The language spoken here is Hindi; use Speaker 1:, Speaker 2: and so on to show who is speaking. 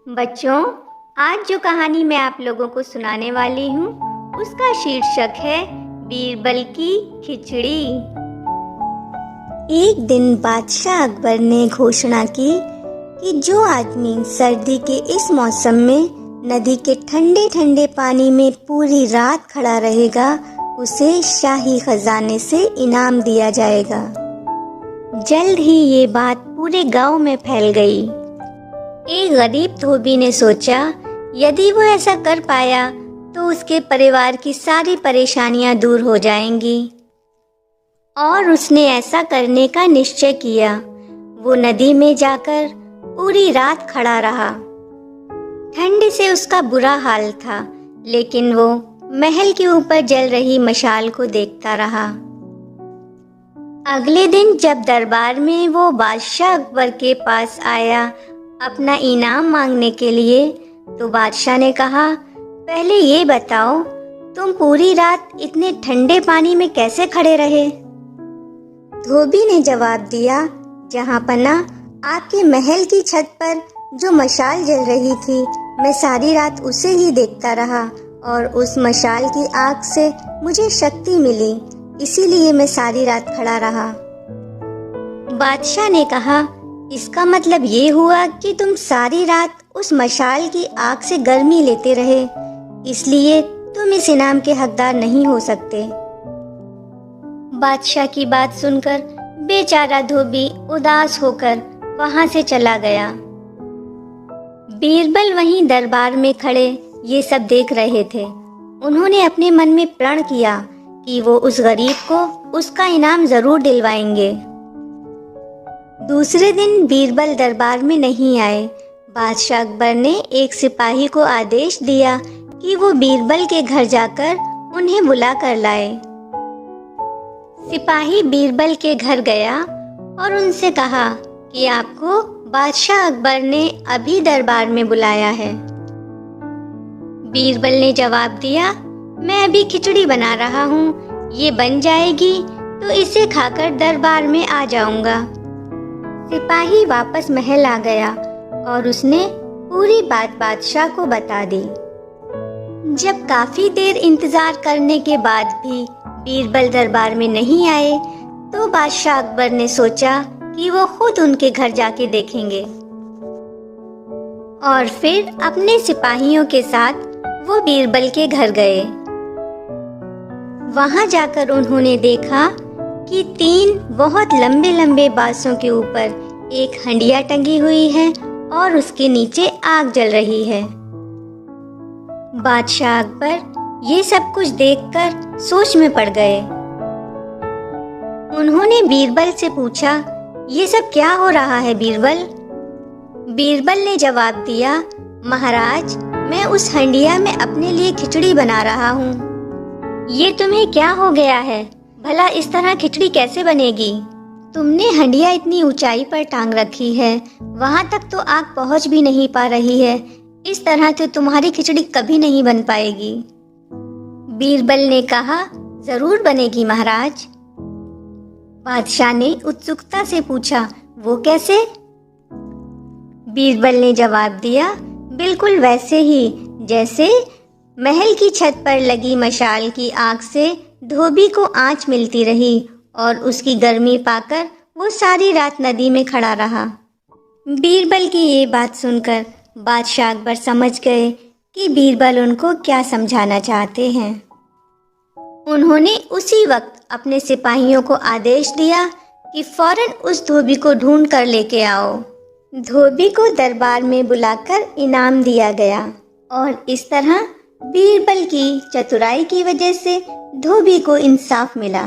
Speaker 1: बच्चों, आज जो कहानी मैं आप लोगों को सुनाने वाली हूँ उसका शीर्षक है बीरबल की खिचड़ी। एक दिन बादशाह अकबर ने घोषणा की कि जो आदमी सर्दी के इस मौसम में नदी के ठंडे ठंडे पानी में पूरी रात खड़ा रहेगा उसे शाही खजाने से इनाम दिया जाएगा। जल्द ही ये बात पूरे गांव में फैल गई। एक गरीब धोबी ने सोचा, यदि वो ऐसा कर पाया तो उसके परिवार की सारी परेशानियां दूर हो जाएंगी और उसने ऐसा करने का निश्चय किया। वो नदी में जाकर पूरी रात खड़ा रहा। ठंड से उसका बुरा हाल था, लेकिन वो महल के ऊपर जल रही मशाल को देखता रहा। अगले दिन जब दरबार में वो बादशाह अकबर के पास आया अपना इनाम मांगने के लिए, तो बादशाह ने कहा, पहले ये बताओ तुम पूरी रात इतने ठंडे पानी में कैसे खड़े रहे? धोबी ने जवाब दिया, जहाँ पना आपके महल की छत पर जो मशाल जल रही थी, मैं सारी रात उसे ही देखता रहा और उस मशाल की आग से मुझे शक्ति मिली, इसीलिए मैं सारी रात खड़ा रहा। बादशाह ने कहा, इसका मतलब ये हुआ कि तुम सारी रात उस मशाल की आग से गर्मी लेते रहे, इसलिए तुम इस इनाम के हकदार नहीं हो सकते। बादशाह की बात सुनकर बेचारा धोबी उदास होकर वहां से चला गया। बीरबल वहीं दरबार में खड़े ये सब देख रहे थे। उन्होंने अपने मन में प्रण किया कि वो उस गरीब को उसका इनाम जरूर दिलवाएंगे। दूसरे दिन बीरबल दरबार में नहीं आए। बादशाह अकबर ने एक सिपाही को आदेश दिया कि वो बीरबल के घर जाकर उन्हें बुला कर लाए। सिपाही बीरबल के घर गया और उनसे कहा कि आपको बादशाह अकबर ने अभी दरबार में बुलाया है। बीरबल ने जवाब दिया, मैं अभी खिचड़ी बना रहा हूँ, ये बन जाएगी तो इसे खाकर दरबार में आ जाऊंगा। सिपाही वापस महल आ गया और उसने पूरी बात बादशाह को बता दी। जब काफी देर इंतजार करने के बाद भी बीरबल दरबार में नहीं आए, तो बादशाह अकबर ने सोचा कि वो खुद उनके घर जाके देखेंगे और फिर अपने सिपाहियों के साथ वो बीरबल के घर गए। वहां जाकर उन्होंने देखा कि 3 बहुत लंबे लंबे बांसों के ऊपर एक हंडिया टंगी हुई है और उसके नीचे आग जल रही है। बादशाह अकबर ये सब कुछ देखकर सोच में पड़ गए। उन्होंने बीरबल से पूछा, ये सब क्या हो रहा है बीरबल? बीरबल ने जवाब दिया, महाराज, मैं उस हंडिया में अपने लिए खिचड़ी बना रहा हूँ। ये तुम्हें क्या हो गया है? भला इस तरह खिचड़ी कैसे बनेगी? तुमने हंडिया इतनी ऊंचाई पर टांग रखी है, वहां तक तो आग पहुंच भी नहीं पा रही है। इस तरह से तुम्हारी खिचड़ी कभी नहीं बन पाएगी। बीरबल ने कहा, जरूर बनेगी महाराज। बादशाह ने उत्सुकता से पूछा, वो कैसे? बीरबल ने जवाब दिया, बिल्कुल वैसे ही जैसे महल की छत पर लगी मशाल की आग से धोबी को आंच मिलती रही और उसकी गर्मी पाकर वो सारी रात नदी में खड़ा रहा। बीरबल की ये बात सुनकर बादशाह अकबर समझ गए कि बीरबल उनको क्या समझाना चाहते हैं। उन्होंने उसी वक्त अपने सिपाहियों को आदेश दिया कि फौरन उस धोबी को ढूंढ कर लेके आओ। धोबी को दरबार में बुलाकर इनाम दिया गया और इस तरह बीरबल की चतुराई की वजह से धोबी को इंसाफ मिला।